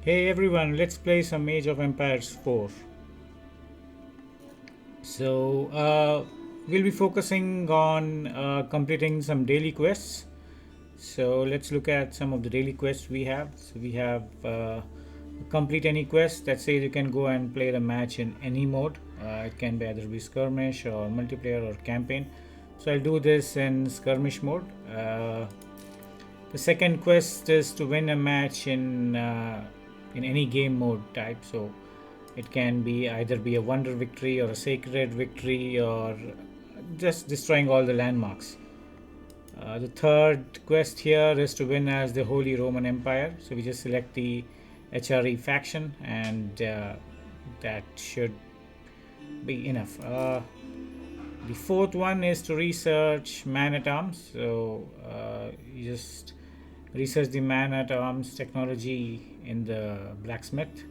Hey everyone, let's play some Age of Empires 4. We'll be focusing on completing some daily quests. So let's look at some of the daily quests we have. So we have complete any quest that says you can go and play the match in any mode. It can be either be skirmish or multiplayer or campaign. So I'll do this in skirmish mode. The second quest is to win a match in any game mode type. So it can be either be a wonder victory or a sacred victory or just destroying all the landmarks. The third quest here is to win as the Holy Roman Empire. So we just select the HRE faction, and that should be enough. The fourth one is to research man at arms. So you just research the man at arms technology in the blacksmith.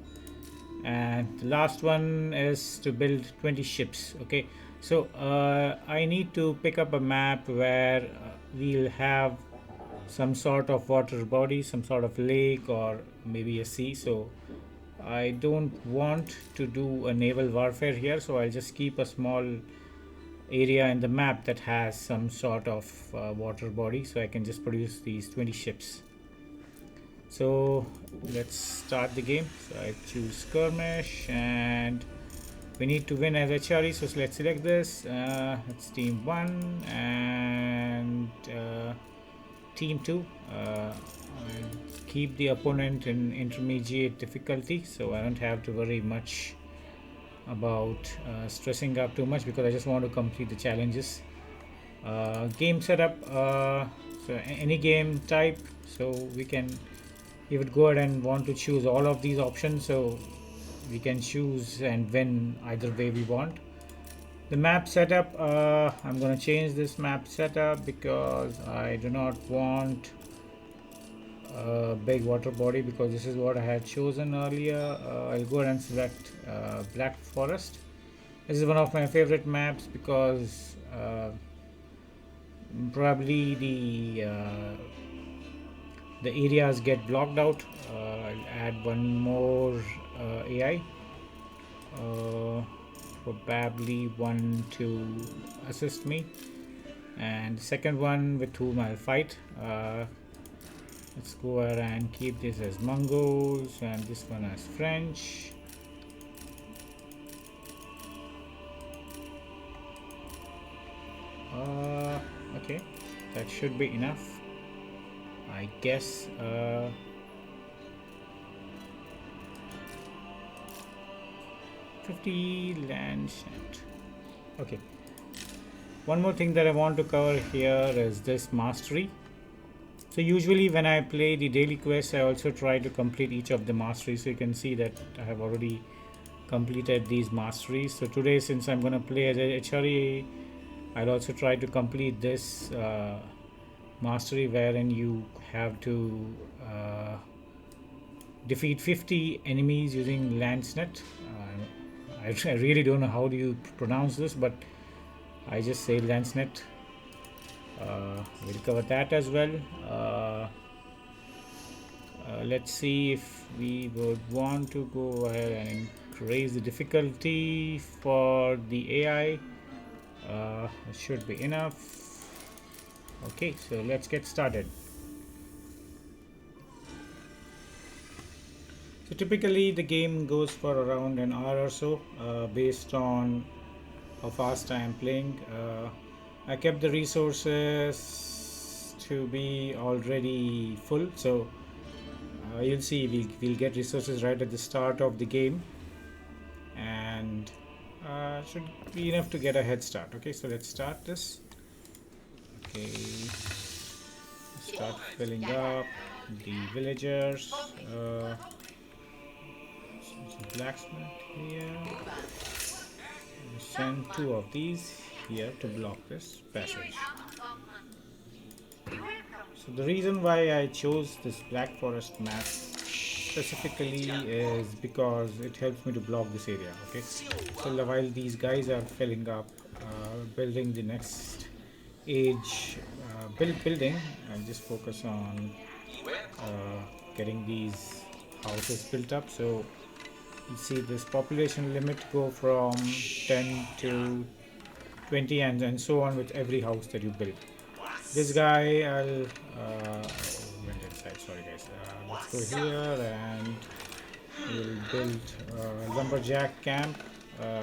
And the last one is to build 20 ships. Okay, so I need to pick up a map where we'll have some sort of water body, some sort of lake, or maybe a sea. So I don't want to do a naval warfare here, so I'll just keep a small area in the map that has some sort of water body, so I can just produce these 20 ships. So let's start the game. So I choose skirmish, and we need to win as HRE. So let's select this. It's team 1 and team 2. I'll keep the opponent in intermediate difficulty, so I don't have to worry much about stressing up too much, because I just want to complete the challenges. Game setup, so any game type, so we would go ahead and want to choose all of these options, so we can choose and win either way we want. The map setup, I'm going to change this map setup because I do not want a big water body, because this is what I had chosen earlier. I'll go ahead and select Black Forest. This is one of my favorite maps because probably the areas get blocked out. I'll add one more AI, probably one to assist me, and the second one with whom I'll fight. Let's go ahead and keep this as Mongols and this one as French. Okay, that should be enough, I guess. 50 land cent. Okay, one more thing that I want to cover here is this mastery. So usually when I play the daily quest, I also try to complete each of the masteries. So you can see that I have already completed these masteries. So today, since I'm going to play as a HRE, I'll also try to complete this mastery, wherein you have to defeat 50 enemies using Landsnet. I really don't know how do you pronounce this, but I just say Landsnet. We'll cover that as well. Let's see if we would want to go ahead and increase the difficulty for the AI. It should be enough. Okay, so let's get started. So typically the game goes for around an hour or so, based on how fast I am playing. I kept the resources to be already full, so you'll see we'll get resources right at the start of the game, and should be enough to get a head start. Okay, so let's start this. Okay, start filling up the villagers. Blacksmith here. Send 2 of these here to block this passage. So the reason why I chose this Black Forest map specifically is because it helps me to block this area. Okay, so while these guys are filling up, building the next age building, I'll just focus on getting these houses built up. So you see this population limit go from 10 to 20 and so on with every house that you build. This guy went inside, sorry guys. Let's go here and we'll build lumberjack camp.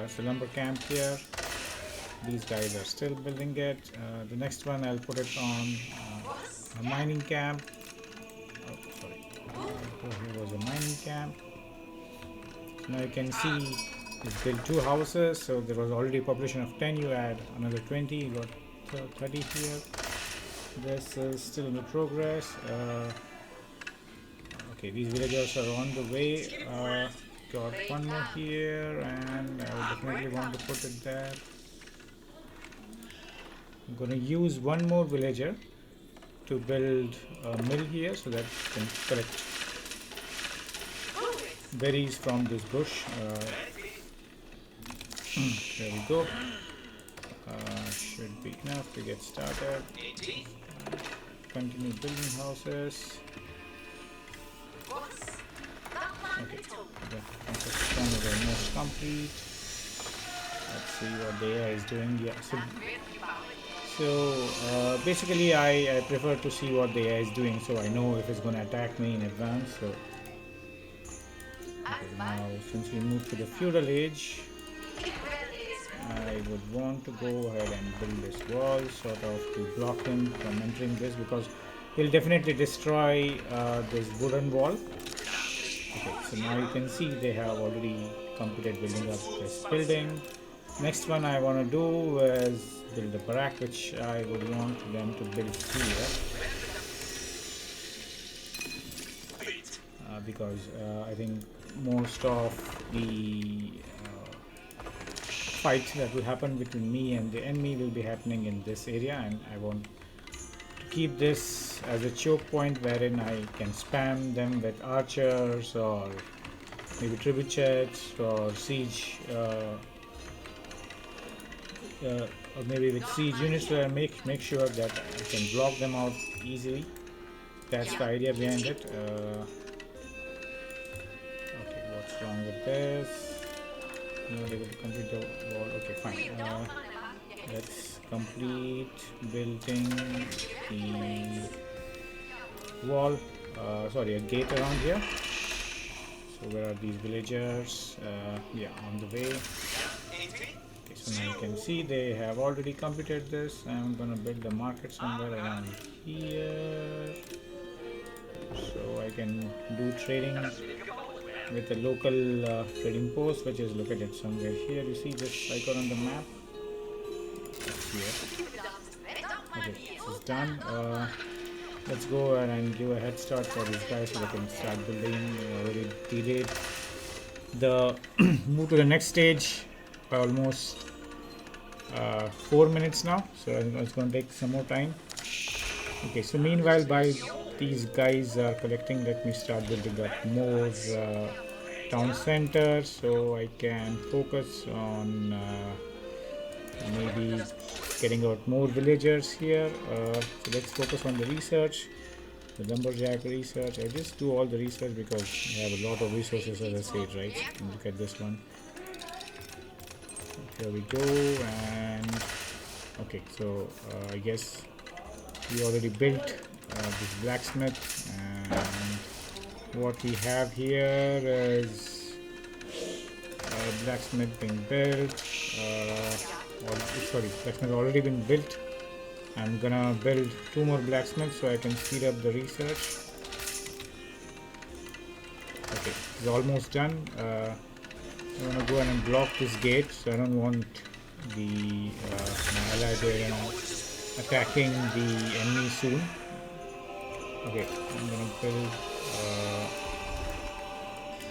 So lumber camp here. These guys are still building it. The next one I'll put it on a mining camp. Oh, sorry. Here was a mining camp. So now you can see we've built 2 houses. So there was already a population of 10. You add another 20. You got 30 here. This is still in progress. Okay, these villagers are on the way. Got one more here, and I would definitely want to put it there. I'm going to use one more villager to build a mill here so that you can collect berries from this bush. There we go. Should be enough to get started. Continue building houses. Okay, the construction is almost complete. Let's see what the AI is doing. Yeah, so basically I prefer to see what the AI is doing so I know if it's going to attack me in advance. So okay, now since we move to the feudal age, I would want to go ahead and build this wall sort of to block him from entering this, because he'll definitely destroy this wooden wall. Okay, so now you can see they have already completed building up this building. Next one I want to do is build a barrack, which I would want them to build here, because I think most of the fight that will happen between me and the enemy will be happening in this area, and I want to keep this as a choke point wherein I can spam them with archers or maybe trebuchets or siege or maybe with siege units, where I make sure that I can block them out easily. That's the idea behind it. Okay, what's wrong with this? Not able to complete the wall. Okay, fine. Let's complete building the wall. Sorry, a gate around here. So where are these villagers? Yeah, on the way. Okay, so now you can see they have already completed this. I'm gonna build a market somewhere around here, so I can do trading with a local trading post, which is located somewhere here. You see this icon on the map? That's here. Okay, this is done. Let's go ahead and give a head start for these guys so they can start building. Already delayed the move to the next stage by almost 4 minutes now, so it's going to take some more time. Okay, so meanwhile, by these guys are collecting, let me start building up more town centers so I can focus on maybe getting out more villagers here. So let's focus on the research, the lumberjack research. I just do all the research because I have a lot of resources, as I said, right? And look at this one. Here we go. And okay, so I guess we already built this blacksmith, and what we have here is blacksmith being built. Sorry, blacksmith already been built. I'm gonna build 2 more blacksmiths so I can speed up the research. Okay, it's almost done. I want to go ahead and block this gate, so I don't want the my allies there attacking the enemy soon. Okay, I'm gonna build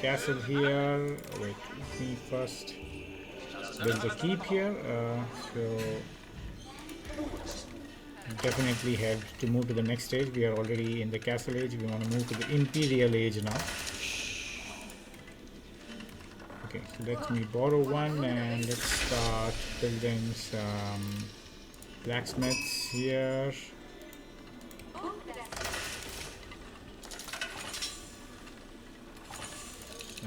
castle here. Wait, let me first build the keep here. So definitely have to move to the next stage. We are already in the castle age. We want to move to the imperial age now. Okay, so let me borrow one and let's start building some blacksmiths here.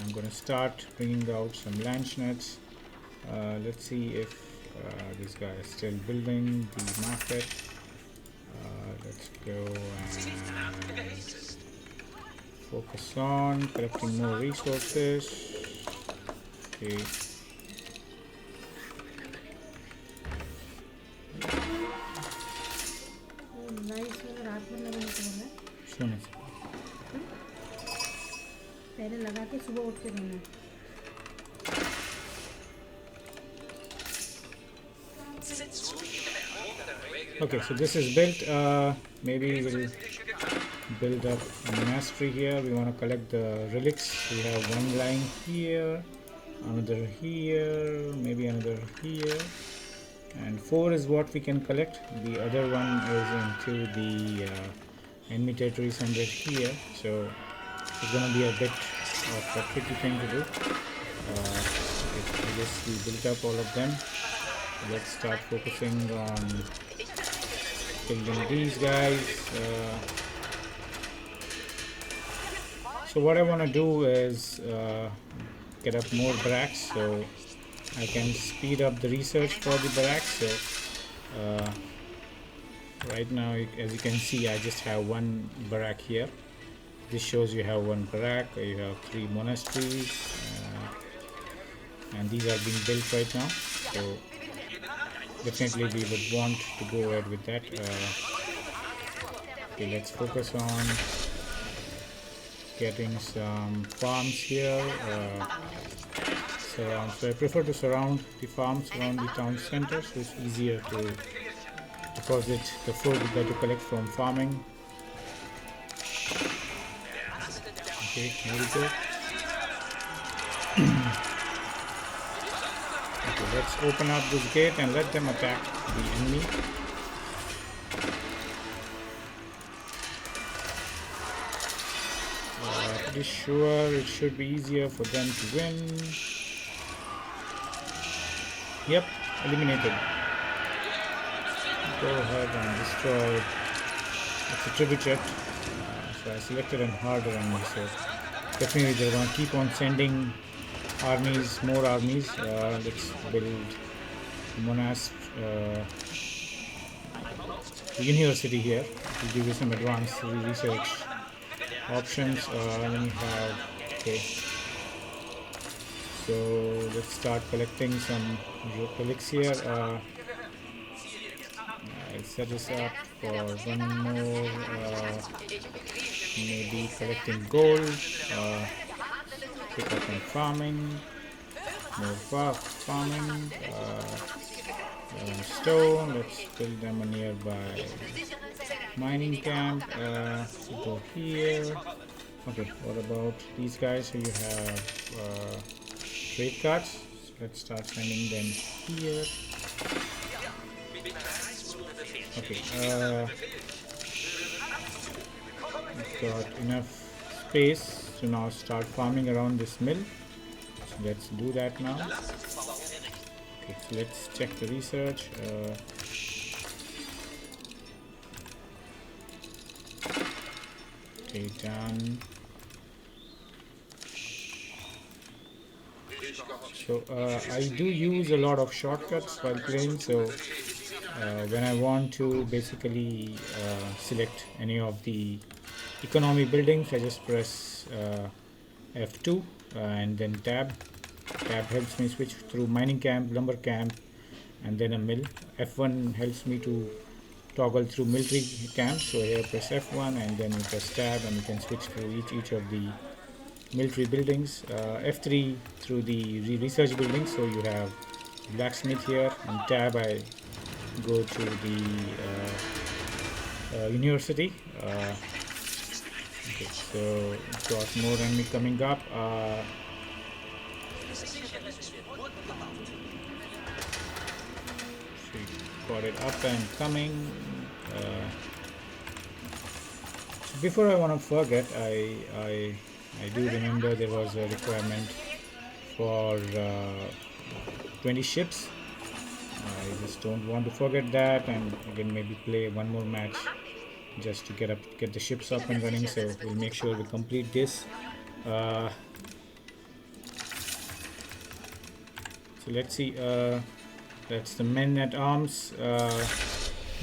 I'm going to start bringing out some landsnets. Let's see if this guy is still building the market. Let's go and focus on collecting more resources. Okay. सोने से पहले लगा के सुबह उठ के धोना। Okay, so this is built. Maybe we'll build up a monastery here. We want to collect the relics. We have one lying here, another here, maybe another here, and 4 is what we can collect. The other one is into the enemy territory somewhere here, so it's gonna be a bit of a tricky thing to do. I guess we built up all of them. Let's start focusing on building these guys. So what I want to do is get up more barracks so I can speed up the research for the barracks. So right now, as you can see, I just have one barrack here. This shows you have one barrack, you have 3 monasteries, and these are being built right now. So definitely we would want to go ahead with that. Okay, let's focus on getting some farms here. So I prefer to surround the farms around the town center, so it's easier to deposit the food we got to collect from farming. Okay, here we go. Okay, let's open up this gate and let them attack the enemy. Pretty sure it should be easier for them to win. Yep, eliminated. Go ahead and destroy. It's a tribute jet. So I selected an harder enemy, so definitely they're going to keep on sending armies, more armies. Let's build university here to give you some advanced research options. Let me have, okay, so let's start collecting some relics here. I'll set this up for one more, maybe collecting gold, pick up on farming, more farming, stone. Let's build them a nearby mining camp. Go here. Okay, what about these guys? So you have trade cards. So let's start sending them here. Okay, we've got enough space to now start farming around this mill. So let's do that now. Okay, so let's check the research. Okay, done. So I do use a lot of shortcuts while playing, so when I want to basically select any of the economy buildings, I just press F2 and then tab. Tab helps me switch through mining camp, lumber camp, and then a mill. F1 helps me to toggle through military camps. So here press F1 and then you press tab and you can switch through each of the military buildings. F3 through the research buildings. So you have blacksmith here, and tab I go to the university. Okay, so got more enemy coming up. Got it up and coming. So before I want to forget, I do remember there was a requirement for 20 ships. I just don't want to forget that, and again maybe play one more match just to get the ships up and running. So we'll make sure we complete this. So let's see. That's the men at arms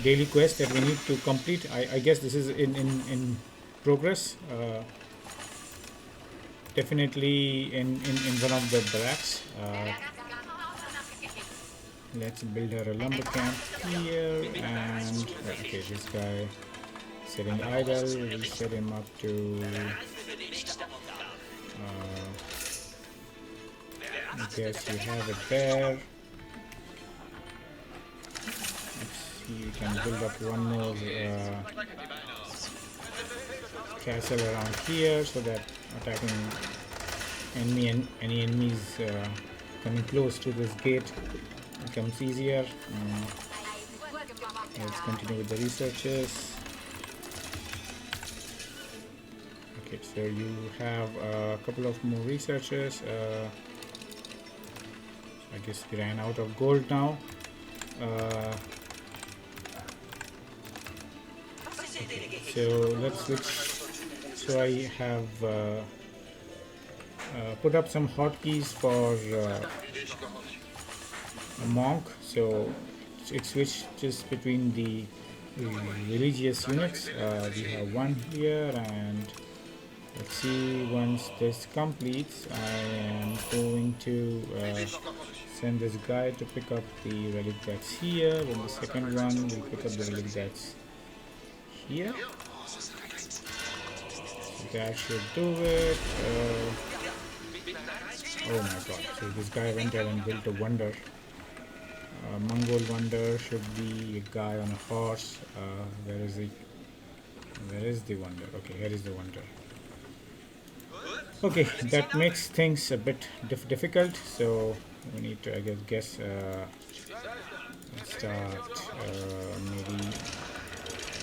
daily quest that we need to complete. I guess this is in progress. Definitely in one of the barracks. Let's build her a lumber camp here, and okay, this guy sitting idle. We'll set him up to. I guess you have it there. Let's see, you can build up one more castle around here so that attacking any enemies coming close to this gate becomes easier. Let's continue with the researches. Okay, so you have a couple of more researchers. I guess we ran out of gold now. Okay, so let's switch. So I have put up some hotkeys for a monk. So it switches between the religious units. We have one here, and let's see, once this completes, I am going to send this guy to pick up the relic that's here, and the second one will pick up the relic that's here. So that should do it. Oh my god, so this guy went ahead and built a wonder. Mongol wonder should be a guy on a horse. Where is the wonder? Okay, here is the wonder. Okay, that makes things a bit difficult, so we need to, I guess, start maybe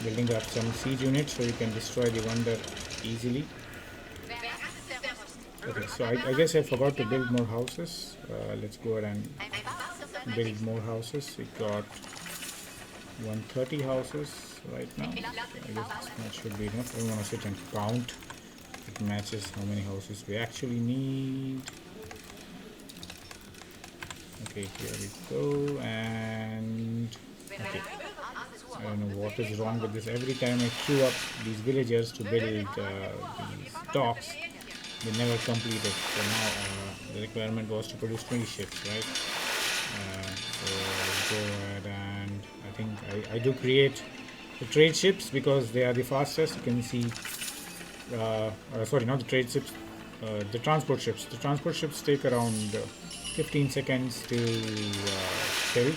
building up some siege units so we can destroy the wonder easily. Okay, so I guess I forgot to build more houses. Let's go ahead and build more houses. We got 130 houses right now. I guess that should be enough. I want to sit and count. It matches how many houses we actually need. Okay, here we go. And okay, I don't know what is wrong with this. Every time I queue up these villagers to build these docks, they never complete it. So now the requirement was to produce 20 ships, right? So let's go ahead, and I think I do create the trade ships because they are the fastest. You can see, sorry, not the trade ships, the transport ships. The transport ships take around 15 seconds to build,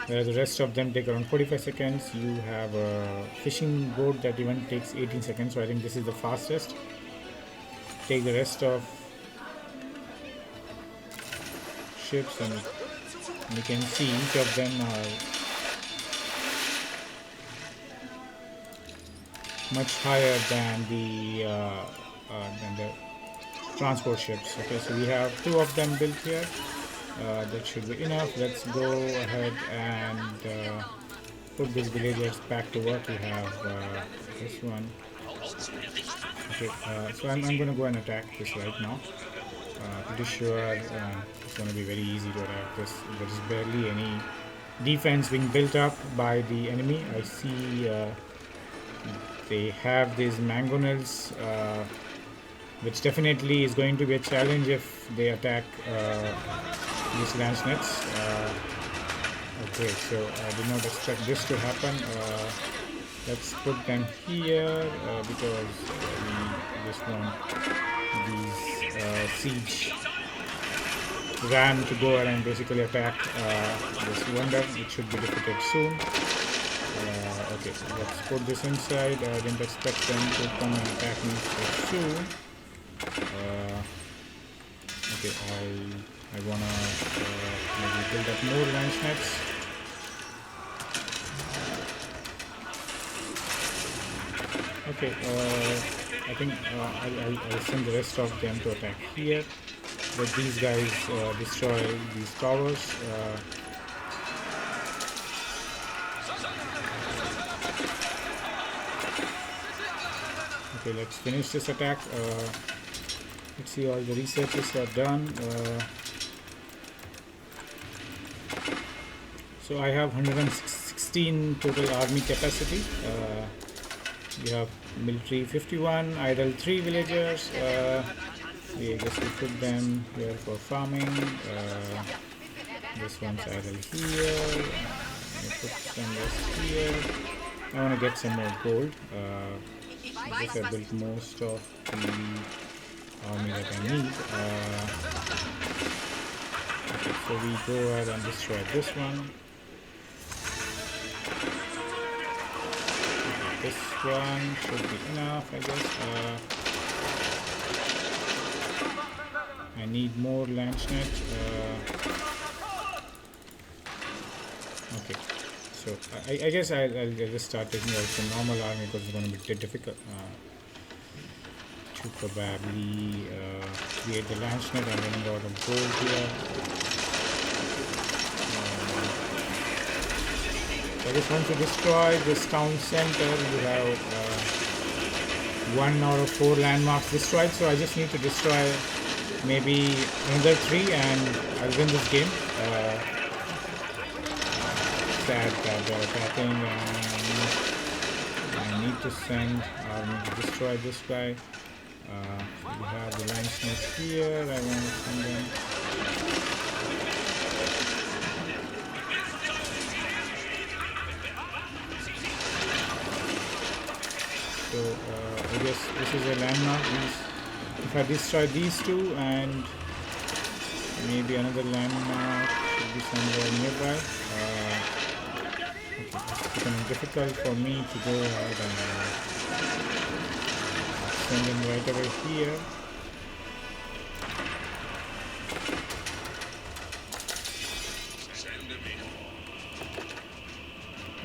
whereas the rest of them take around 45 seconds. You have a fishing boat that even takes 18 seconds, so I think this is the fastest. Take the rest of ships, and you can see each of them are much higher than the transport ships. Okay, so we have 2 of them built here. That should be enough. Let's go ahead and put these villagers back to work. We have this one. Okay, so I'm going to go and attack this right now. Pretty sure it's going to be very easy to attack this. There is barely any defense being built up by the enemy. I see they have these mangonels, which definitely is going to be a challenge if they attack these lance nets. Okay, so I did not expect this to happen. Let's put them here because we just want these siege ram to go ahead and basically attack this wonder. It should be defeated soon. Okay, so let's put this inside. I didn't expect them to come and attack me so soon. Okay, I wanna maybe build up more lance nets. Okay, I think I'll send the rest of them to attack here. Let these guys destroy these towers. Okay, let's finish this attack. Let's see, all the researches are done. So I have 116 total army capacity. We have military 51, idle 3 villagers. We just put them here for farming. This one's idle here. I put some rest here. I want to get some more gold. I guess I built most of the army that I need. Okay, so we go ahead and destroy this one. This one should be enough, I guess. I need more lancenet. Okay, so I guess I'll just start taking out some normal army because it's going to be difficult to probably create the lancenet. I'm running out of gold here. I just want to destroy this town center. We have 1 out of 4 landmarks destroyed, so I just need to destroy maybe another 3 and I'll win this game. Sad that they're attacking and I need to send army to destroy this guy. So we have the lancenet here. I want to send them. So I guess this is a landmark. If I destroy these 2 and maybe another landmark should be somewhere nearby. Okay, it's becoming difficult for me to go ahead and send them right over here.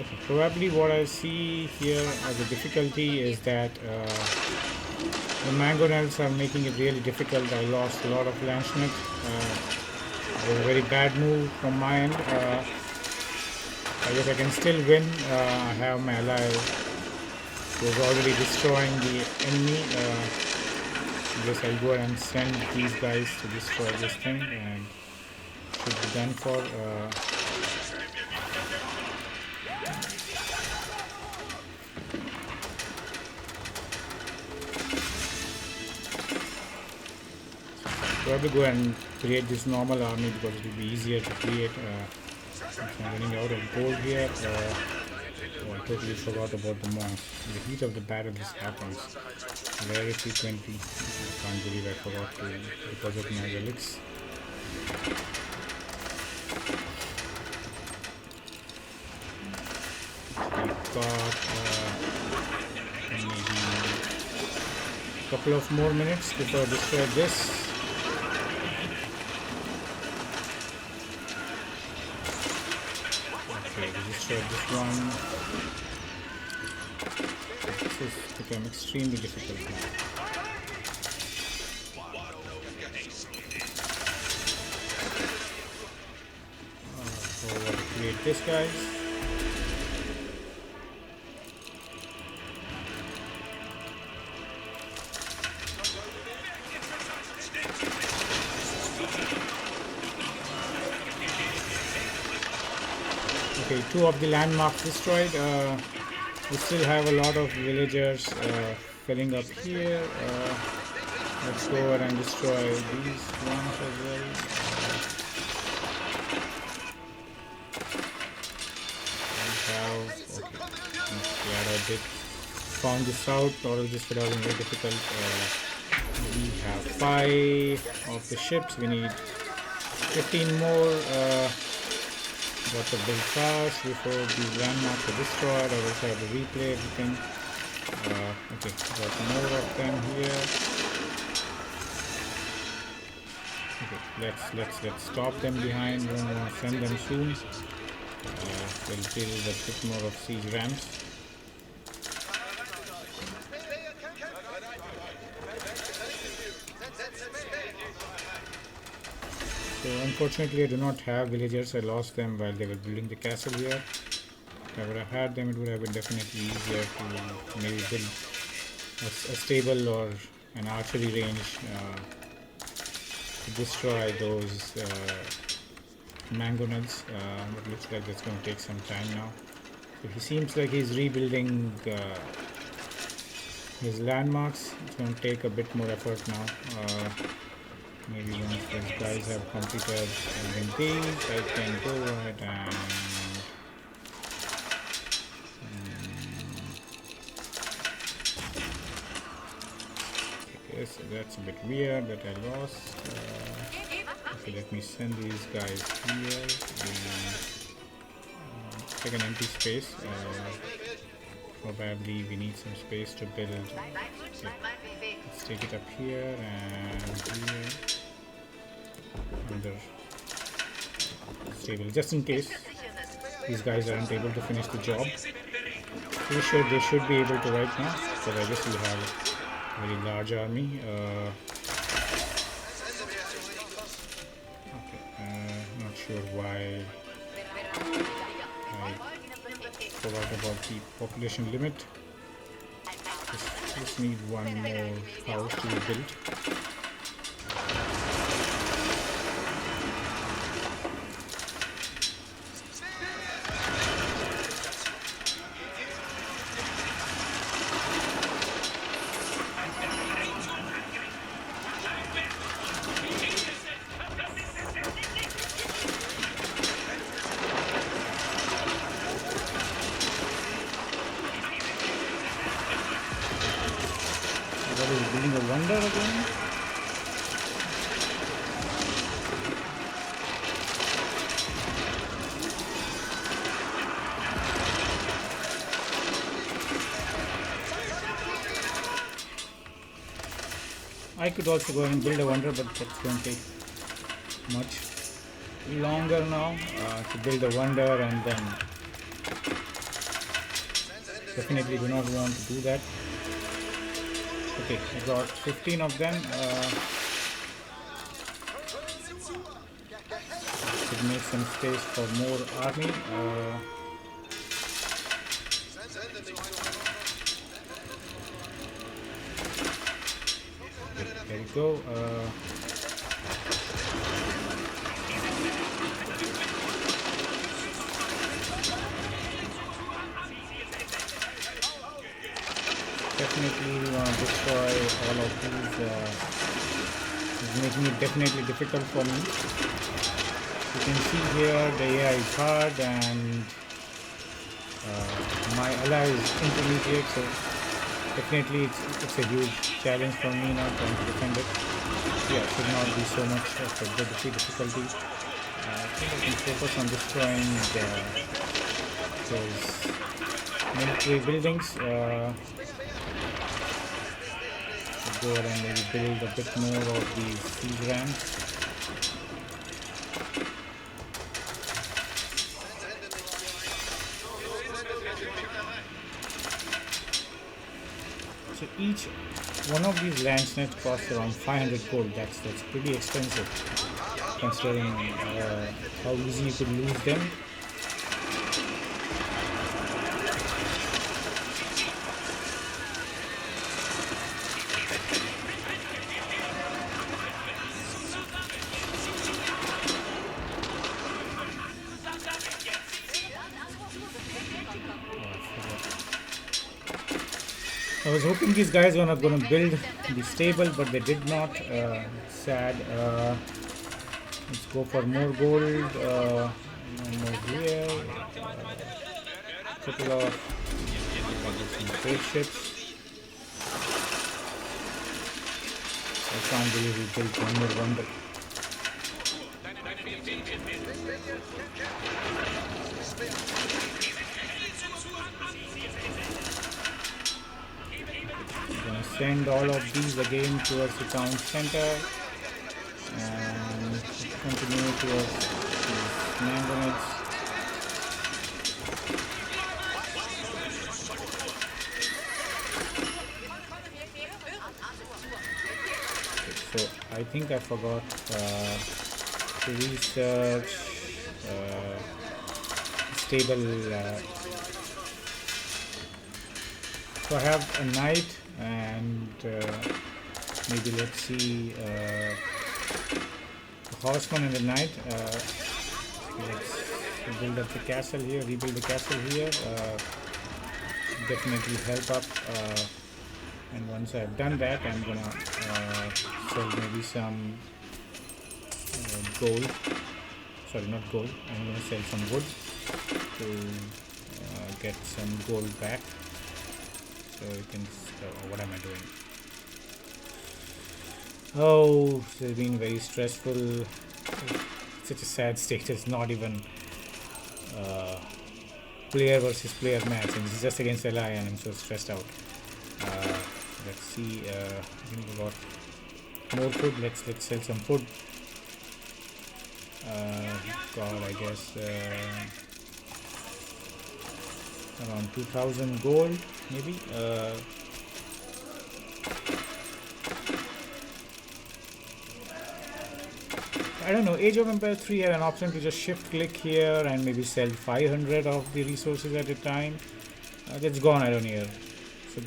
Okay, probably what I see here as a difficulty is that the mangonels are making it really difficult. I lost a lot of lancenet. It was a very bad move from my end. I guess I can still win. I have my ally who is already destroying the enemy. I guess I'll go and send these guys to destroy this thing and should be done for. Probably go and create this normal army because it will be easier to create. I'm running out of gold here. Oh, I totally forgot about the monk. The heat of the battle this happens very frequently. I can't believe I forgot to because of my relics. We've got maybe a couple of more minutes before I destroy this. Destroy this one. This has become extremely difficult now. So what to create this, guys? Okay, 2 of the landmarks destroyed. We still have a lot of villagers filling up here. Let's go ahead and destroy these ones as well. I'm glad I did found this out, or else this would have been very difficult. We have 5 of the ships. We need 15 more. Got to build fast before the landmarks are destroyed. I also have to replay everything. Okay, got more of them here. Okay, let's stop them behind. We don't want to send them soon. We'll build a bit more of siege ramps. So unfortunately I do not have villagers. I lost them while they were building the castle here. If I would have had them, it would have been definitely easier to maybe build a stable or an archery range to destroy those mango nuts, but looks like that's going to take some time now. So he seems like he's rebuilding his landmarks. It's going to take a bit more effort now. Maybe once these guys have completed building these, I can go ahead and okay, so that's a bit weird that I lost. Okay, let me send these guys here and take an empty space. Probably we need some space to build. Okay. Let's take it up here and here under stable, just in case these guys aren't able to finish the job. Pretty sure they should be able to right now, but I guess we have a very large army. Okay, not sure why I forgot about the population limit. Just need one more house to be built. What is building a wonder again? I could also go and build a wonder, but that's going to take much longer now to build a wonder, and then definitely do not want to do that. Okay, I got 15 of them. Should make some space for more army. Okay, there we go. Definitely want to destroy all of these. It's making it definitely difficult for me. You can see here the AI is hard and my ally is intermediate, so definitely it's a huge challenge for me now trying to defend it. Yeah, it should not be so much of a difficulty. I think I can focus on destroying those military buildings. Go ahead and maybe build a bit more of these siege ramps. So each one of these lands net costs around 500 gold. That's pretty expensive considering how easy you could lose them. I was hoping these guys were not going to build the stable, but they did not. Sad. Let's go for more gold. More here. Couple of some trade ships. I can't believe we built one more wonder. Send all of these again towards the town center and continue towards these mangonettes. Okay, so I think I forgot to research stable. So I have a knight and maybe let's see the horseman and the knight. Let's build up the castle here, rebuild the castle here. Definitely help up. And once I've done that, I'm gonna sell maybe some gold. Sorry, not gold. I'm gonna sell some wood to get some gold back. So you can. What am I doing? Oh, this has been very stressful. Such a sad state. It's not even player versus player match, and it's just against LI, and I'm so stressed out. Let's see. I think we got more food. Let's sell some food. God, I guess around 2,000 gold, maybe. I don't know. Age of Empires 3 had an option to just shift click here and maybe sell 500 of the resources at a time. That's gone, I don't hear. So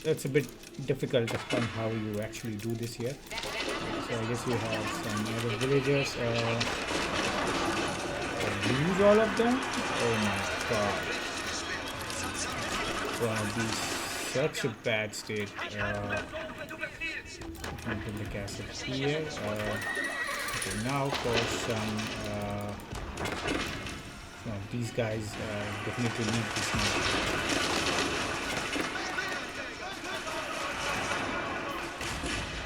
it's a bit difficult on how you actually do this here. So I guess you have some other villagers. Lose all of them? Oh my god. Gonna be such a bad state. Into the castle here. Okay, now for some these guys definitely need this money.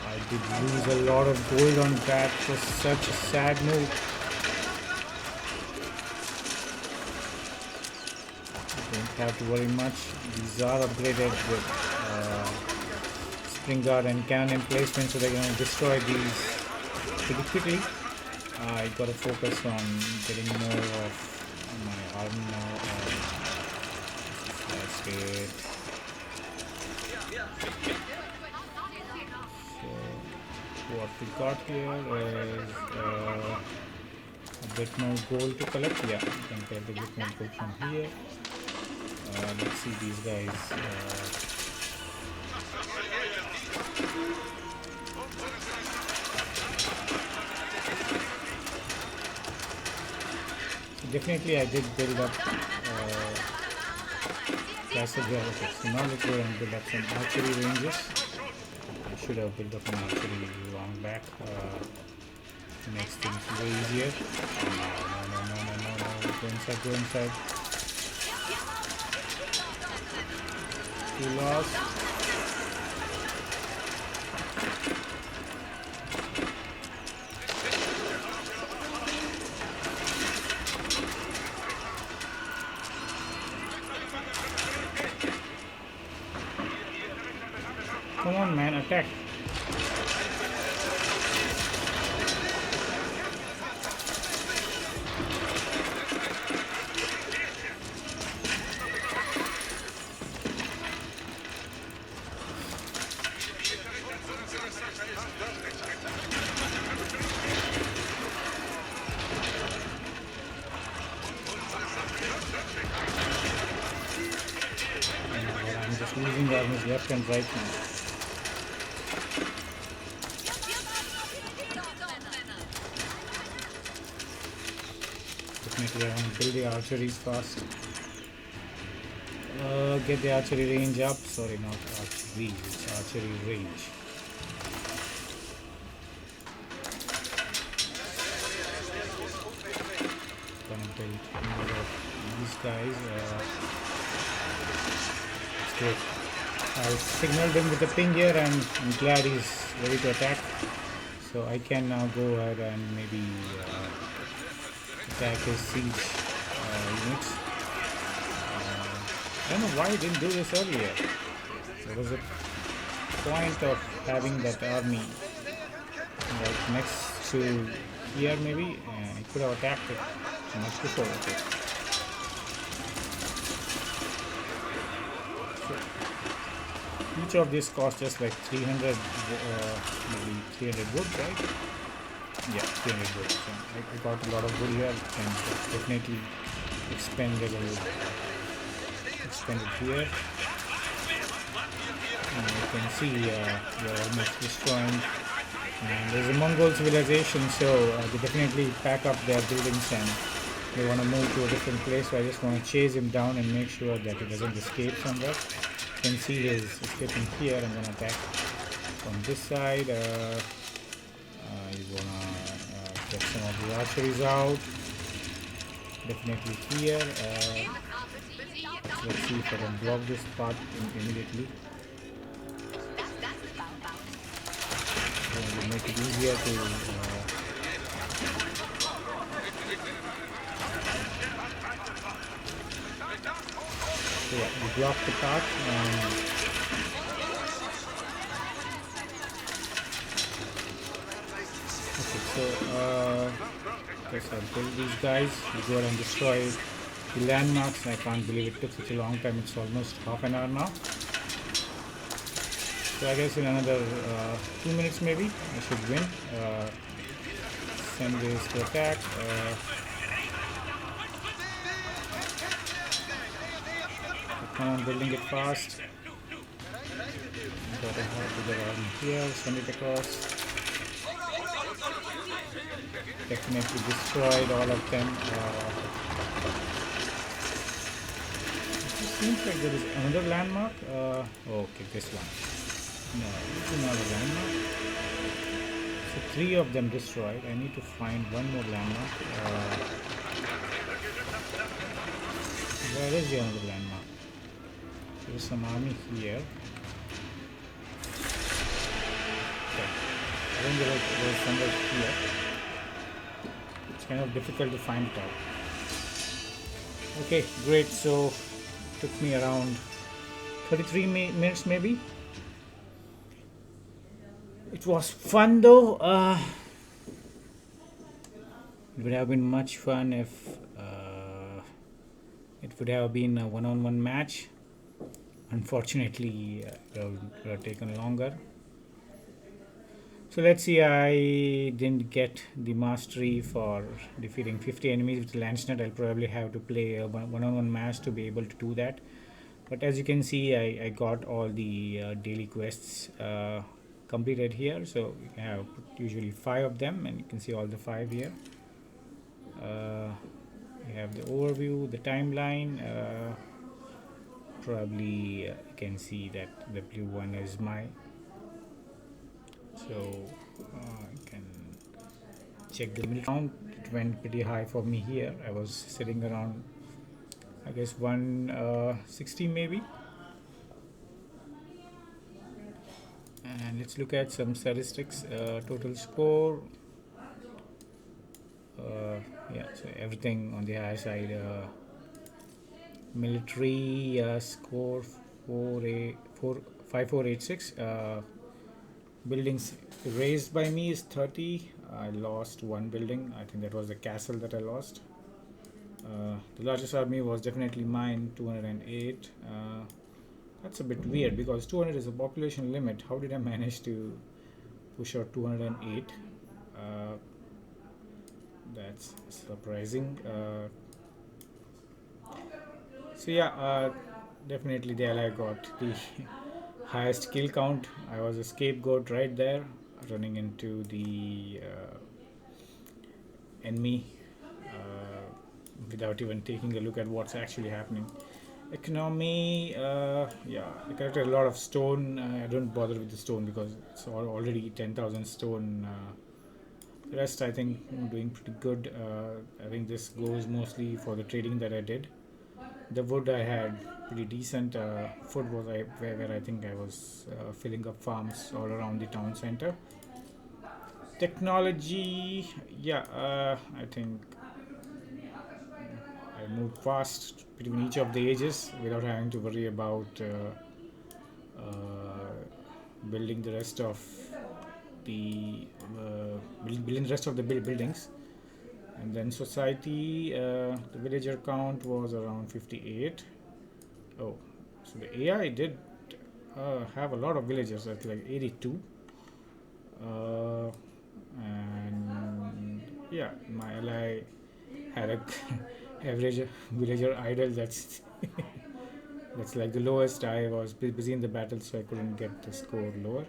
I did lose a lot of gold on that. It was such a sad move. Don't have to worry much. These are upgraded with spring guard and cannon emplacement, so they're going to destroy these pretty quickly. I got to focus on getting more of my army now. That's it. So what we got here is a bit more gold to collect. Yeah, you can get a bit more gold from here. Let's see these guys. Definitely I did build up castle here. Okay, so now let's go and build up some archery ranges. I should have built up an archery long back. Makes things way easier. No. Go inside. Too lost. Come on, man, attack. I'm just losing armies left and right now. Definitely I want to build the archeries fast. Get the archery range up. Sorry, not archery, it's archery range. Gonna build more of these guys. It's good. I signaled him with a ping here, and I'm glad he's ready to attack. So I can now go ahead and maybe attack his siege units. I don't know why I didn't do this earlier. There was a point of having that army like next to here maybe, and I could have attacked it much before. Okay. So each of these cost us like 300, maybe 300 wood, right? Yeah, 300 wood. So I got a lot of wood here, and definitely expended here. And you can see they're almost destroying. And there's a Mongol civilization, so they definitely pack up their buildings and They want to move to a different place, so I just want to chase him down and make sure that he doesn't escape somewhere. You can see he's escaping here. I'm going to attack from this side. You want to get some of the archeries out. Definitely here. Let's see if I can block this part immediately. It will make it easier to so yeah, we block the path and okay, so guess I'll build these guys. We go and destroy the landmarks. I can't believe it took such a long time. It's almost half an hour now. So I guess in another 2 minutes maybe I should win. Send this to attack. Come on, building it fast. Got a hard to around here. Send it across. Definitely destroyed all of them. It seems like there is another landmark. Okay, this one. No, this is not a landmark. So 3 of them destroyed. I need to find one more landmark. Where is the other landmark? There's some army here. Okay. I think there's somewhere here. It's kind of difficult to find it out. Okay, great. So took me around 33 minutes maybe. It was fun though. It would have been much fun if it would have been a one-on-one match. Unfortunately, it would have taken longer. So let's see, I didn't get the mastery for defeating 50 enemies with Lancenet. I'll probably have to play a one-on-one match to be able to do that. But as you can see, I got all the daily quests completed here. So you have usually 5 of them, and you can see all the 5 here. We have the overview, the timeline. Probably you can see that the blue one is my. So you can check the count. It went pretty high for me here. I was sitting around, I guess, 160 maybe. And let's look at some statistics. Total score. Yeah, so everything on the higher side. Military score 5486. Buildings raised by me is 30. I lost 1 building. I think that was the castle that I lost. The largest army was definitely mine, 208. That's a bit weird because 200 is a population limit. How did I manage to push out 208? That's surprising. So yeah, definitely the ally got the highest kill count. I was a scapegoat right there, running into the enemy without even taking a look at what's actually happening. Economy, yeah, I collected a lot of stone. I don't bother with the stone because it's already 10,000 stone. The rest, I think, I'm doing pretty good. I think this goes mostly for the trading that I did. The wood I had pretty decent. Food was where I think I was filling up farms all around the town center. Technology, yeah, I think I moved fast between each of the ages without having to worry about building the rest of the building the rest of the buildings. And then society, the villager count was around 58. Oh, so the AI did have a lot of villagers, at like 82. And yeah, my ally had a average villager idle. That's that's like the lowest. I was busy in the battle, so I couldn't get the score lower.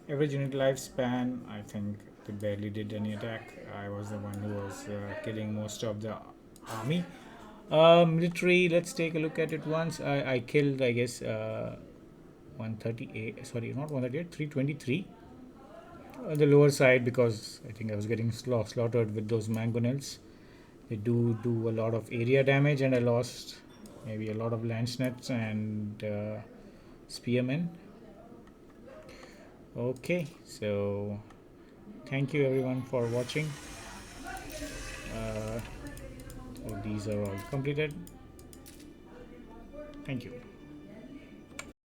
Average unit lifespan, I think they barely did any attack. I was the one who was killing most of the army. Military, let's take a look at it once. I killed, I guess, 138, sorry, not 138, 323 on the lower side, because I think I was getting slaughtered with those mangonels. They do a lot of area damage, and I lost maybe a lot of lancelets and spearmen. Okay, so thank you everyone for watching. So these are all completed. Thank you.